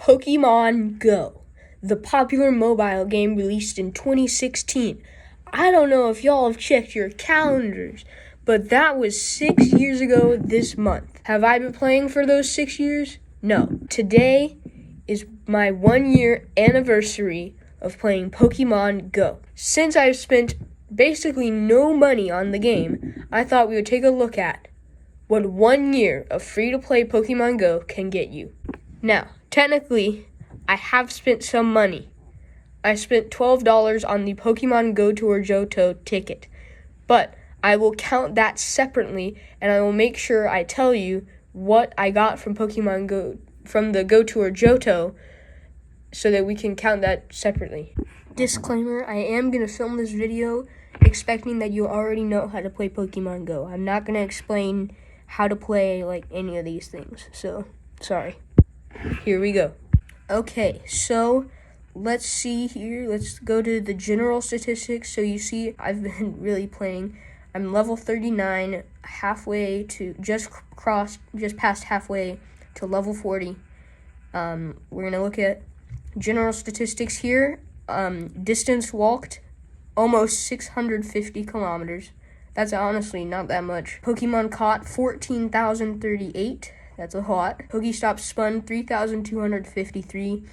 Pokémon GO, the popular mobile game released in 2016. I don't know if y'all have checked your calendars, but that was 6 years ago this month. Have I been playing for those 6 years? No. Today is my 1-year anniversary of playing Pokémon GO. Since I've spent basically no money on the game, I thought we would take a look at what 1 year of free-to-play Pokémon GO can get you. Now, technically, I have spent some money. I spent $12 on the Pokémon GO Tour Johto ticket, but I will count that separately, and I will make sure I tell you what I got from Pokémon GO, from the GO Tour Johto, so that we can count that separately. Disclaimer, I am going to film this video expecting that you already know how to play Pokémon GO. I'm not going to explain how to play, like, any of these things, so, sorry. Here we go. Okay, so let's see here. Let's go to the general statistics. So you see, I've been really playing. I'm level 39, halfway to just past halfway to level 40. We're gonna look at general statistics here. Distance walked, almost 650 kilometers. That's honestly not that much. Pokemon caught, 14,038. That's a lot. Pokestop spun, 3,253.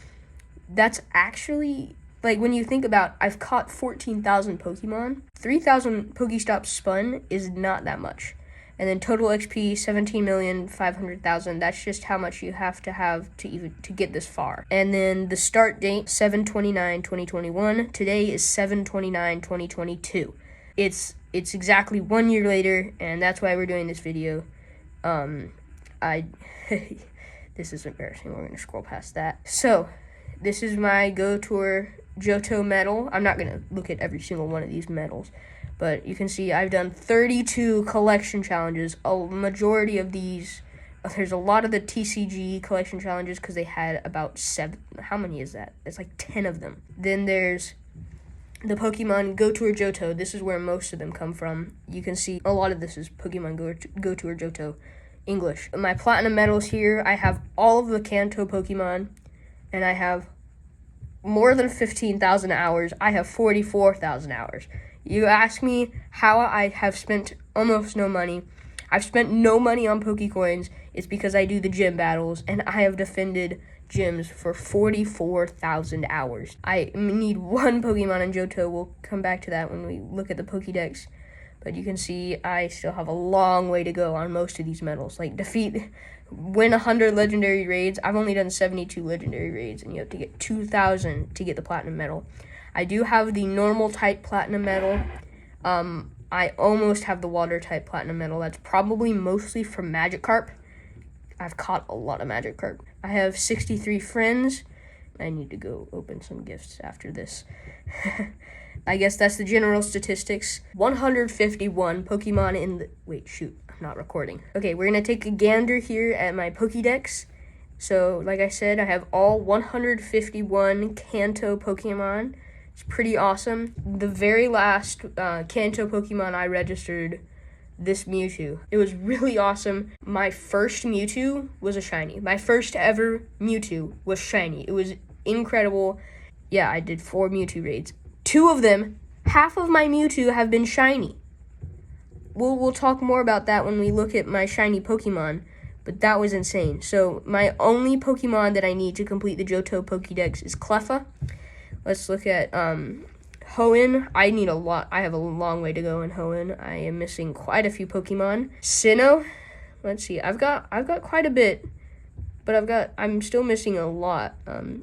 That's actually, like, when you think about, I've caught 14,000 Pokemon. 3,000 Pokestop spun is not that much. And then total XP, 17,500,000. That's just how much you have to get this far. And then the start date, 7/29/2021. Today is 7/29/2022. It's exactly 1 year later, and that's why we're doing this video. This is embarrassing. We're going to scroll past that. So, this is my GO Tour Johto medal. I'm not going to look at every single one of these medals, but you can see I've done 32 collection challenges. A majority of these, there's a lot of the TCG collection challenges because they had about 7. How many is that? It's like 10 of them. Then there's the Pokemon GO Tour Johto. This is where most of them come from. You can see a lot of this is Pokemon GO Tour Johto English. My platinum medals here, I have all of the Kanto Pokemon, and I have more than 15,000 hours. I have 44,000 hours. You ask me how I have spent almost no money. I've spent no money on Pokecoins. It's because I do the gym battles, and I have defended gyms for 44,000 hours. I need one Pokemon in Johto. We'll come back to that when we look at the Pokédex. But you can see I still have a long way to go on most of these medals. Like, win 100 legendary raids. I've only done 72 legendary raids, and you have to get 2,000 to get the platinum medal. I do have the normal type platinum medal. I almost have the water type platinum medal. That's probably mostly from Magikarp. I've caught a lot of Magikarp. I have 63 friends. I need to go open some gifts after this. I guess that's the general statistics. 151 Pokemon in the... Wait, shoot. I'm not recording. Okay, we're going to take a gander here at my Pokédex. So, like I said, I have all 151 Kanto Pokemon. It's pretty awesome. The very last Kanto Pokemon I registered, this Mewtwo. It was really awesome. My first Mewtwo was a shiny. My first ever Mewtwo was shiny. It was incredible. Yeah, I did 4 Mewtwo raids. 2 of them, half of my Mewtwo have been shiny. We'll talk more about that when we look at my shiny Pokemon, but that was insane. So my only Pokemon that I need to complete the Johto Pokédex is Cleffa. Let's look at Hoenn. I need a lot. I have a long way to go in Hoenn. I am missing quite a few Pokemon. Sinnoh. Let's see. I've got quite a bit, but I'm still missing a lot.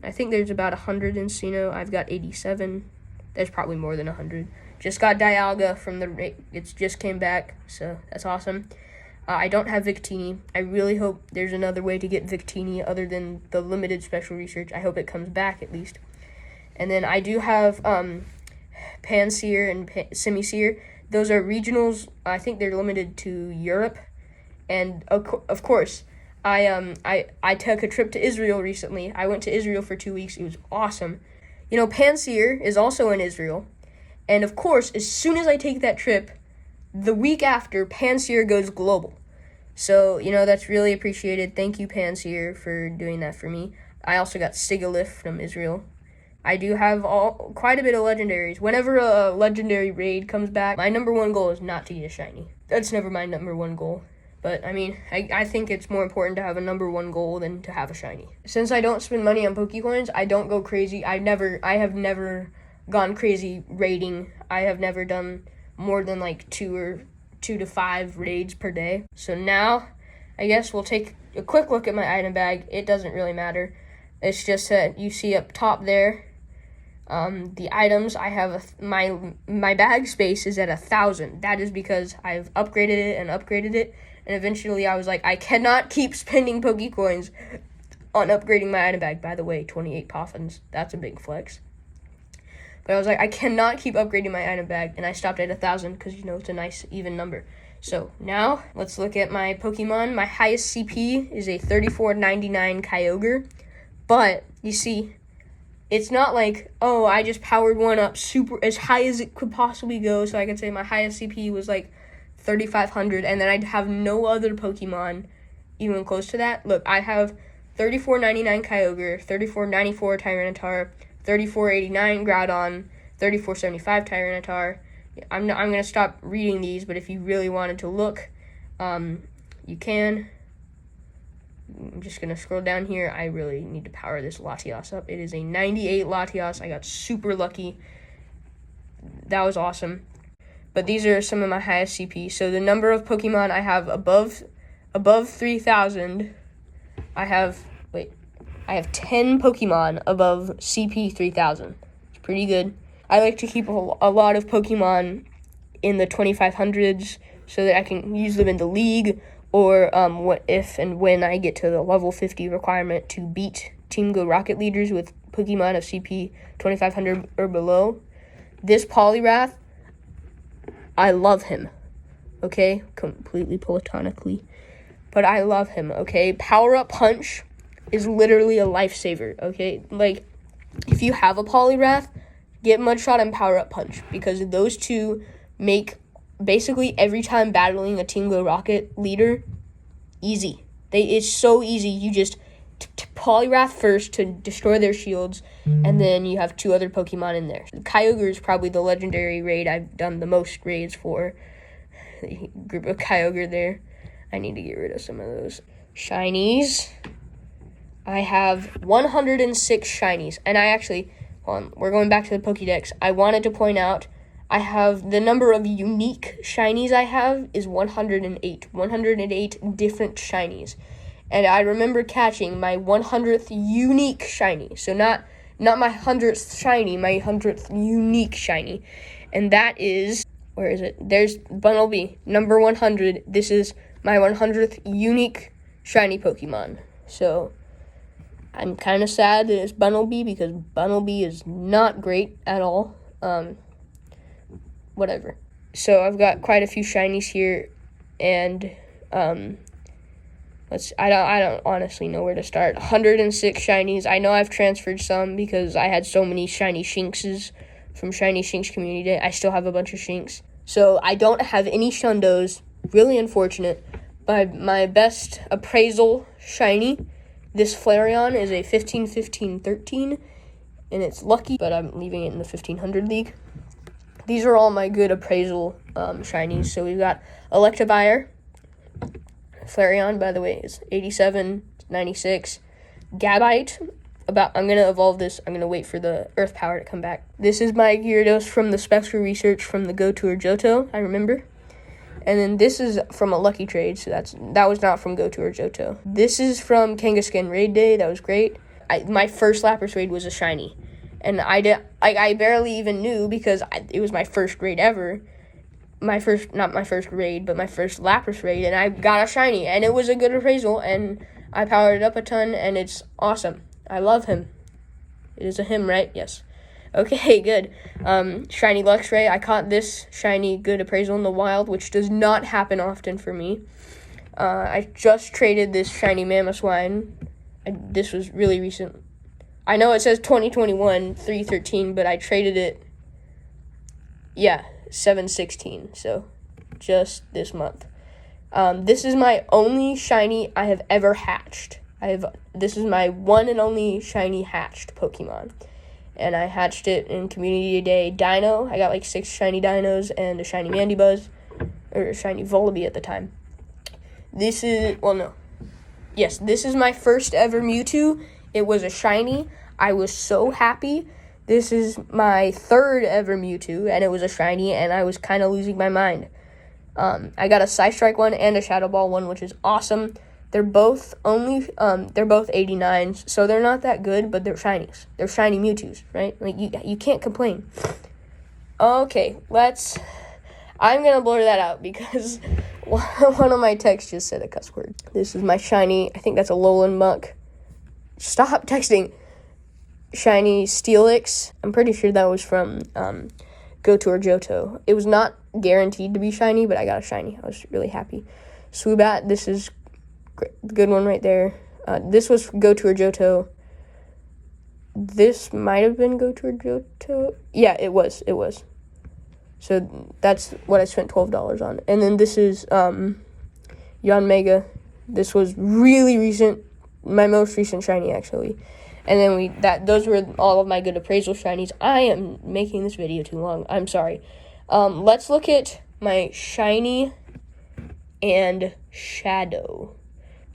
I think there's about 100 in Sinnoh. I've got 87. There's probably more than 100. Just got Dialga from it's just came back, so that's awesome. I don't have Victini. I really hope there's another way to get Victini other than the limited special research. I hope it comes back at least. And then I do have Panseer and Simisear. Those are regionals. I think they're limited to Europe. And of course, I took a trip to Israel recently. I went to Israel for 2 weeks. It was awesome. You know, Panseer is also in Israel. And of course, as soon as I take that trip, the week after, Panseer goes global. So, you know, that's really appreciated. Thank you, Panseer, for doing that for me. I also got Sigalith from Israel. I do have quite a bit of legendaries. Whenever a legendary raid comes back, my number one goal is not to get a shiny. That's never my number one goal. But, I mean, I think it's more important to have a number one goal than to have a shiny. Since I don't spend money on Pokecoins, I don't go crazy. I have never gone crazy raiding. I have never done more than like 2 to 5 raids per day. So now, I guess we'll take a quick look at my item bag. It doesn't really matter. It's just that you see up top there, the items. I have my bag space is at 1,000. That is because I've upgraded it and upgraded it. And eventually I was like, I cannot keep spending Pokecoins on upgrading my item bag. By the way, 28 Poffins. That's a big flex. But I was like, I cannot keep upgrading my item bag. And I stopped at 1,000 because, it's a nice even number. So now let's look at my Pokemon. My highest CP is a 3499 Kyogre. But you see, it's not like, oh, I just powered one up super as high as it could possibly go. So I could say my highest CP was like 3,500, and then I'd have no other Pokemon even close to that. Look, I have 3499 Kyogre, 3494 Tyranitar, 3489 Groudon, 3475 Tyranitar. I'm gonna stop reading these, but if you really wanted to look, you can. I'm just gonna scroll down here. I really need to power this Latios up. It is a 98 Latios. I got super lucky. That was awesome. But these are some of my highest CP. So the number of Pokemon I have above 3,000, I have 10 Pokemon above CP 3,000. It's pretty good. I like to keep a lot of Pokemon in the 2,500s so that I can use them in the league, or what if and when I get to the level 50 requirement to beat Team Go Rocket leaders with Pokemon of CP 2,500 or below. This Poliwrath, I love him, okay? Completely platonically. But I love him, okay? Power Up Punch is literally a lifesaver, okay? Like, if you have a Poliwrath, get Mudshot and Power Up Punch, because those two make basically every time battling a Team Go Rocket leader easy. It's so easy. You just Poliwrath first to destroy their shields, and then you have 2 other Pokemon in there. Kyogre is probably the legendary raid I've done the most raids for. The group of Kyogre there. I need to get rid of some of those. Shinies. I have 106 Shinies, and I actually, we're going back to the Pokédex. I wanted to point out, I have the number of unique Shinies I have is 108. 108 different Shinies. And I remember catching my 100th unique shiny. So not my 100th shiny, my 100th unique shiny. And that is, where is it? There's Bunnelby, number 100. This is my 100th unique shiny Pokemon. So I'm kind of sad that it's Bunnelby, because Bunnelby is not great at all. Whatever. So I've got quite a few shinies here, and I don't honestly know where to start. 106 shinies. I know I've transferred some because I had so many shiny Shinkses from Shiny Shinx Community Day. I still have a bunch of Shinx. So I don't have any Shundos. Really unfortunate. But my best appraisal shiny, this Flareon, is a 15-15-13, and it's lucky, but I'm leaving it in the 1500 league. These are all my good appraisal shinies. So we've got Electivire. Flareon, by the way, is 87, 96. Gabite, I'm going to evolve this. I'm going to wait for the Earth Power to come back. This is my Gyarados from the Spectral Research from the GO Tour Johto, I remember. And then this is from a Lucky Trade, so that was not from GO Tour Johto. This is from Kangaskhan Raid Day. That was great. My first Lapras raid was a shiny. And I barely even knew, because it was my first raid ever. Not my first raid, but my first Lapras raid, and I got a shiny, and it was a good appraisal, and I powered it up a ton, and it's awesome. I love him. It is a him, right? Yes. Okay, good. Shiny Luxray. I caught this shiny good appraisal in the wild, which does not happen often for me. I just traded this shiny Mamoswine. This was really recent. I know it says 2021, 3/13, but I traded it, 7/16, so just this month. This is my only shiny I have ever hatched. This is my one and only shiny hatched Pokemon. And I hatched it in Community Day Dino. I got like 6 shiny dinos and a shiny Mandibuzz, or a shiny Volibee at the time. This is my first ever Mewtwo. It was a shiny. I was so happy. This is my 3rd ever Mewtwo, and it was a shiny, and I was kind of losing my mind. I got a Psystrike one and a Shadow Ball one, which is awesome. They're both 89s, so they're not that good, but they're shinies. They're shiny Mewtwo's, right? Like, you can't complain. Okay, I'm gonna blur that out because one of my texts just said a cuss word. This is my shiny, I think that's a Alolan Muck. Stop texting. Shiny Steelix. I'm pretty sure that was from GO Tour Johto. It was not guaranteed to be shiny, but I got a shiny. I was really happy. Swoobat, this is good one right there. This was GO Tour Johto. This might have been GO Tour Johto. Yeah, it was. So that's what I spent $12 on. And then this is Yanmega. This was really recent, my most recent shiny actually. And then those were all of my good appraisal shinies. I am making this video too long. I'm sorry. Let's look at my shiny and shadow,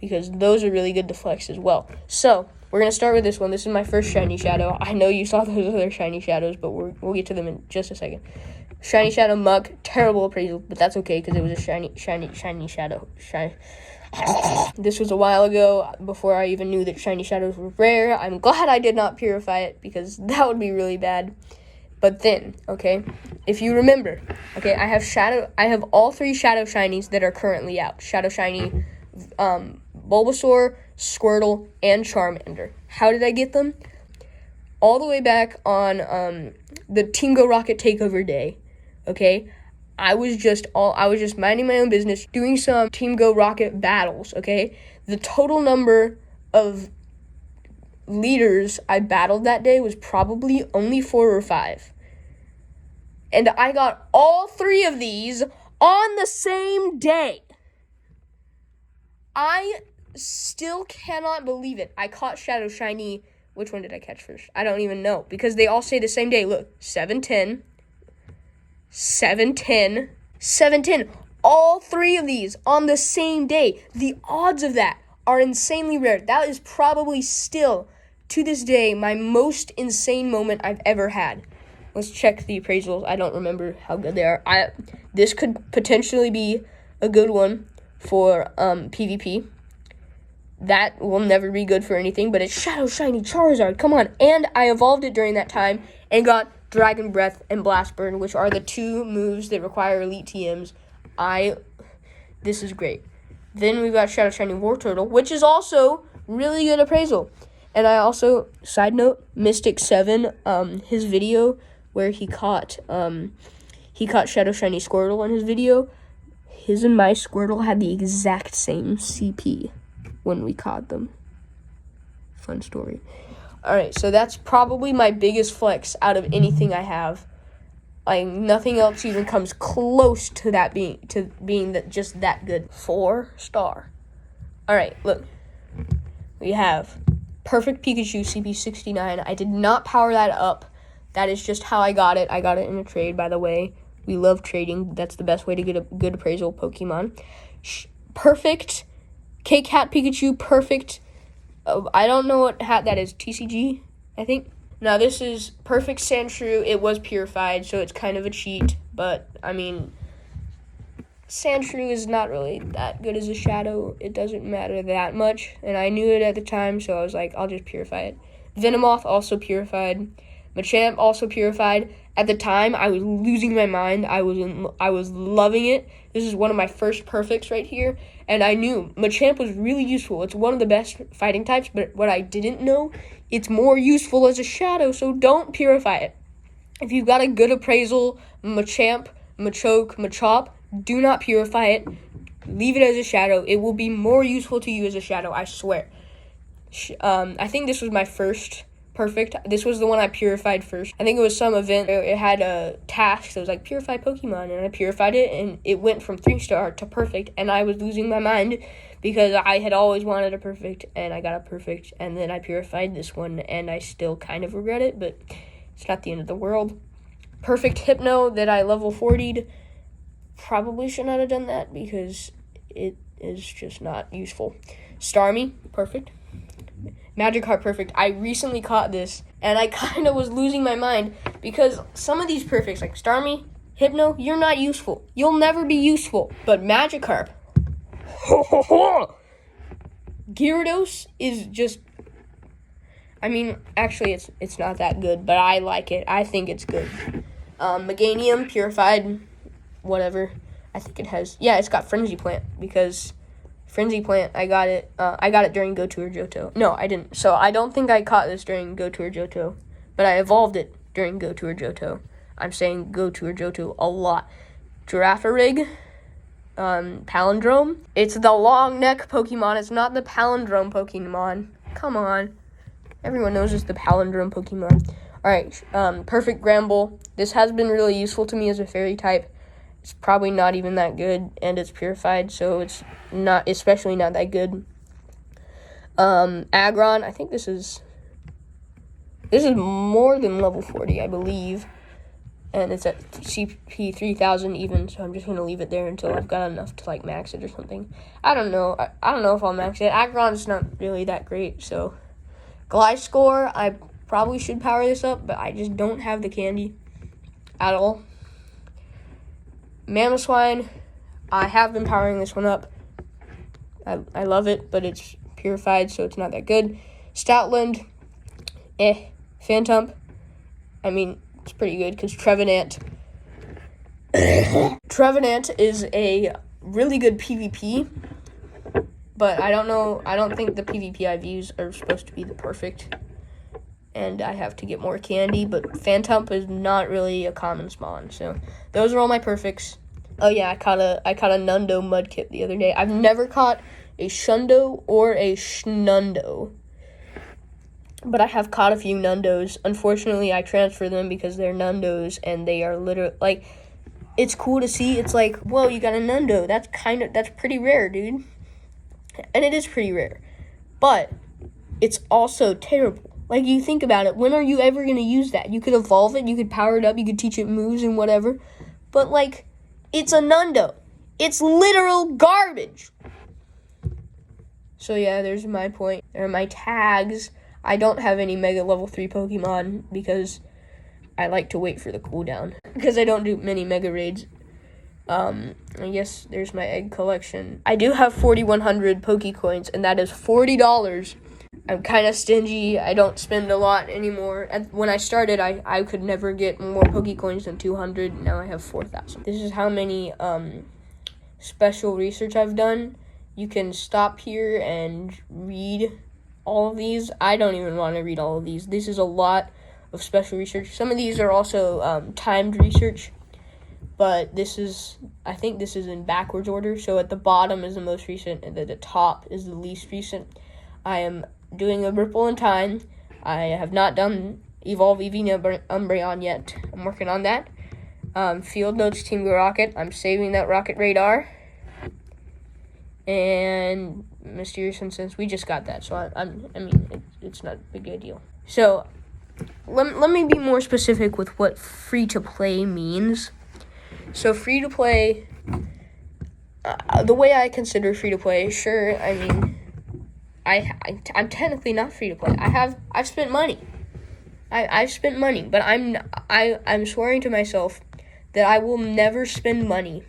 because those are really good to flex as well. So we're gonna start with this one. This is my first shiny shadow. I know you saw those other shiny shadows, but we'll get to them in just a second. Shiny Shadow Muck, terrible appraisal, but that's okay because it was a shiny shadow. This was a while ago, before I even knew that shiny shadows were rare. I'm glad I did not purify it, because that would be really bad. But then, okay, if you remember, okay, I have all 3 shadow shinies that are currently out. Shadow shiny, Bulbasaur, Squirtle, and Charmander. How did I get them? All the way back on the Team Go Rocket Takeover Day, okay? I was just minding my own business, doing some Team Go Rocket battles, okay? The total number of leaders I battled that day was probably only 4 or 5. And I got all 3 of these on the same day. I still cannot believe it. I caught Shadow Shiny. Which one did I catch first? I don't even know, because they all say the same day. Look, 710. 710, 710, all 3 of these on the same day. The odds of that are insanely rare. That is probably still, to this day, my most insane moment I've ever had. Let's check the appraisals. I don't remember how good they are. This could potentially be a good one for PvP. That will never be good for anything, but it's Shadow Shiny Charizard. Come on. And I evolved it during that time and got Dragon Breath and Blast Burn, which are the 2 moves that require elite TMs. This is great. Then we've got Shadow Shiny Wartortle, which is also really good appraisal. And I also, side note, Mystic 7, his video where he caught Shadow Shiny Squirtle in his video. His and my Squirtle had the exact same CP when we caught them. Fun story. Alright, so that's probably my biggest flex out of anything I have. Like, nothing else even comes close to that being just that good. 4-star. Alright, look. We have Perfect Pikachu CP69. I did not power that up. That is just how I got it. I got it in a trade, by the way. We love trading. That's the best way to get a good appraisal Pokemon. Perfect Cake Hat Pikachu. Perfect. I don't know what hat that is. TCG, I think. Now, this is Perfect Sandshrew. It was purified, so it's kind of a cheat. But, I mean, Sandshrew is not really that good as a shadow. It doesn't matter that much. And I knew it at the time, so I was like, I'll just purify it. Venomoth also purified. Machamp also purified. At the time, I was losing my mind. I was loving it. This is one of my first perfects right here. And I knew Machamp was really useful. It's one of the best fighting types. But what I didn't know, it's more useful as a shadow. So don't purify it. If you've got a good appraisal, Machamp, Machoke, Machop, do not purify it. Leave it as a shadow. It will be more useful to you as a shadow, I swear. I think this was my first perfect. This was the one I purified first. I think it was some event. It had a task that was like purify Pokemon, and I purified it, and it went from 3-star to perfect, and I was losing my mind because I had always wanted a perfect, and I got a perfect, and then I purified this one, and I still kind of regret it, but it's not the end of the world. Perfect Hypno that I level 40'd. Probably should not have done that because it is just not useful. Starmie, perfect. Magikarp, perfect. I recently caught this, and I kind of was losing my mind because some of these perfects, like Starmie, Hypno, you're not useful. You'll never be useful. But Magikarp, Gyarados is just... I mean, actually, it's not that good, but I like it. I think it's good. Meganium, purified, whatever. I think it has... Yeah, it's got Frenzy Plant, because Frenzy Plant, I got it during GO Tour Johto. No, I didn't. So I don't think I caught this during GO Tour Johto, but I evolved it during GO Tour Johto. I'm saying GO Tour Johto a lot. Girafarig, Palindrome. It's the long neck Pokemon. It's not the Palindrome Pokemon. Come on. Everyone knows it's the Palindrome Pokemon. Alright, perfect Ramble. This has been really useful to me as a fairy type. It's probably not even that good, and it's purified, so it's not, especially not that good. Aggron, I think this is more than level 40, I believe. And it's at CP 3000 even, so I'm just going to leave it there until I've got enough to, like, max it or something. I don't know. I don't know if I'll max it. Aggron's not really that great, so... Gliscor, I probably should power this up, but I just don't have the candy at all. Mamoswine, I have been powering this one up. I love it, but it's purified, so it's not that good. Stoutland, Phantump, I mean, it's pretty good, because Trevenant. Trevenant is a really good PvP, but I don't think the PvP IVs are supposed to be the perfect. And I have to get more candy, but Phantump is not really a common spawn. So those are all my perfects. Oh yeah, I caught a Nundo Mudkip the other day. I've never caught a Shundo or a Schnundo, but I have caught a few Nundos. Unfortunately, I transfer them because they're Nundos, and they are literally, like, it's cool to see. It's like, whoa, you got a Nundo. That's pretty rare, dude. And it is pretty rare, but it's also terrible. Like, you think about it, when are you ever going to use that? You could evolve it, you could power it up, you could teach it moves and whatever, but, like, it's a Nundo. It's literal garbage. So, yeah, there's my point. There are my tags. I don't have any Mega Level 3 Pokemon because I like to wait for the cooldown, because I don't do many Mega Raids. I guess there's my egg collection. I do have 4,100 Pokecoins, and that is $40. I'm kind of stingy. I don't spend a lot anymore. When I started, I could never get more Pokecoins than 200. Now I have 4,000. This is how many special research I've done. You can stop here and read all of these. I don't even want to read all of these. This is a lot of special research. Some of these are also timed research. But I think this is in backwards order. So at the bottom is the most recent, and at the top is the least recent. I am doing a Ripple in Time. I have not done Evolve EV Umbreon yet. I'm working on that. Field Notes Team Go Rocket. I'm saving that Rocket Radar. And Mysterious Incense, we just got that. So, it's not a big deal. So, let me be more specific with what free-to-play means. So free-to-play, the way I consider free-to-play, sure, I mean, I'm technically not free-to-play. I've spent money. I've spent money, but I'm swearing to myself that I will never spend money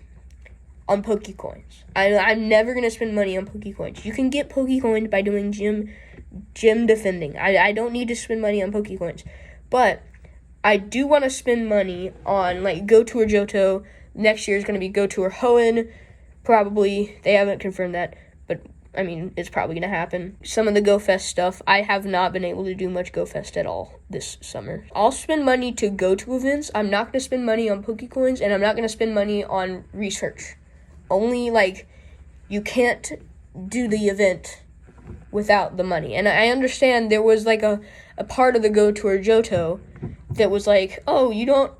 on Pokecoins. I'm never going to spend money on Pokecoins. You can get Pokecoins by doing gym defending. I don't need to spend money on Pokecoins, but I do want to spend money on, like, GO Tour Johto. Next year is going to be GO Tour Hoenn. Probably. They haven't confirmed that, but, I mean, it's probably going to happen. Some of the Go Fest stuff, I have not been able to do much Go Fest at all this summer. I'll spend money to go to events. I'm not going to spend money on Pokecoins, and I'm not going to spend money on research. Only, like, you can't do the event without the money. And I understand there was, like, a part of the GO Tour Johto that was like, oh, you don't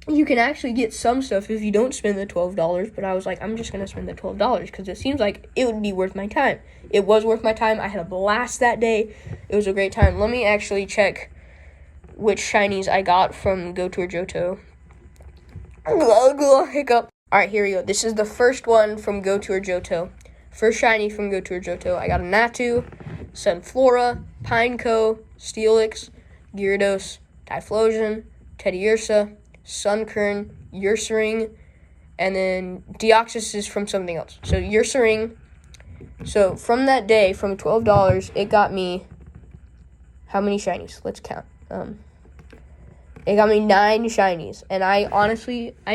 you can actually get some stuff if you don't spend the $12, but I was like, I'm just going to spend the $12 because it seems like it would be worth my time. It was worth my time. I had a blast that day. It was a great time. Let me actually check which shinies I got from GO Tour Johto. Hiccup. Alright, here we go. This is the first one from GO Tour Johto. First shiny from GO Tour Johto. I got a Natu, Sunflora, Pineco, Steelix, Gyarados, Typhlosion, Teddiursa, Sunkern, Ursaring, and then Deoxys is from something else. So Ursaring. So from that day, from $12, it got me how many shinies? Let's count. It got me 9 shinies, and I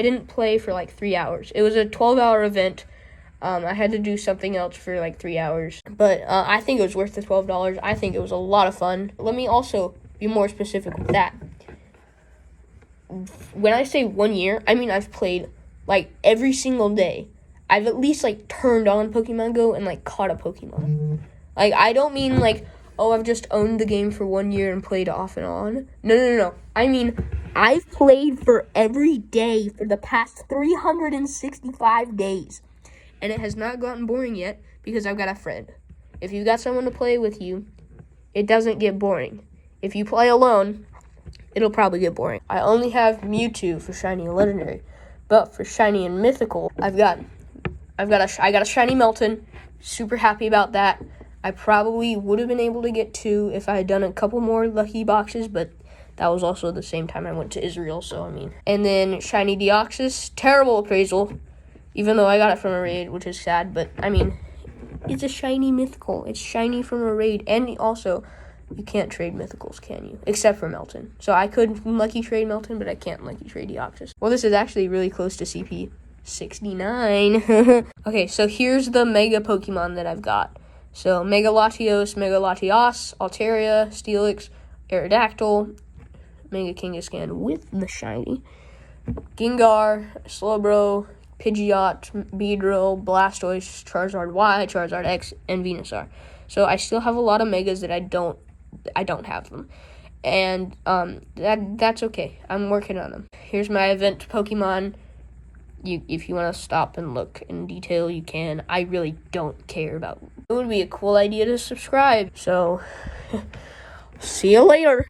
didn't play for like 3 hours. It was a 12-hour event. I had to do something else for like 3 hours, but I think it was worth the $12. I think it was a lot of fun. Let me also be more specific with that. When I say 1 year, I mean I've played like every single day. I've at least like turned on Pokemon Go and like caught a Pokemon. Like, I don't mean like, oh, I've just owned the game for 1 year and played off and on. No. I mean, I've played for every day for the past 365 days. And it has not gotten boring yet because I've got a friend. If you've got someone to play with you, it doesn't get boring. If you play alone, it'll probably get boring. I only have Mewtwo for Shiny and Legendary. But for Shiny and Mythical, I got a Shiny Melton. Super happy about that. I probably would have been able to get 2 if I had done a couple more lucky boxes, but that was also the same time I went to Israel, so I mean. And then Shiny Deoxys, terrible appraisal, even though I got it from a raid, which is sad, but I mean, it's a shiny mythical. It's shiny from a raid, and also, you can't trade mythicals, can you? Except for Melton. So I could lucky trade Melton, but I can't lucky trade Deoxys. Well, this is actually really close to CP 69. Okay, so here's the Mega Pokemon that I've got. So Mega Latios, Mega Latias, Altaria, Steelix, Aerodactyl, Mega Kangaskhan with the shiny, Gengar, Slowbro, Pidgeot, Beedrill, Blastoise, Charizard Y, Charizard X, and Venusaur. So I still have a lot of Megas that I don't have them. And that's okay. I'm working on them. Here's my event Pokemon. If you want to stop and look in detail, you can. I really don't care about it. It would be a cool idea to subscribe. So, see you later.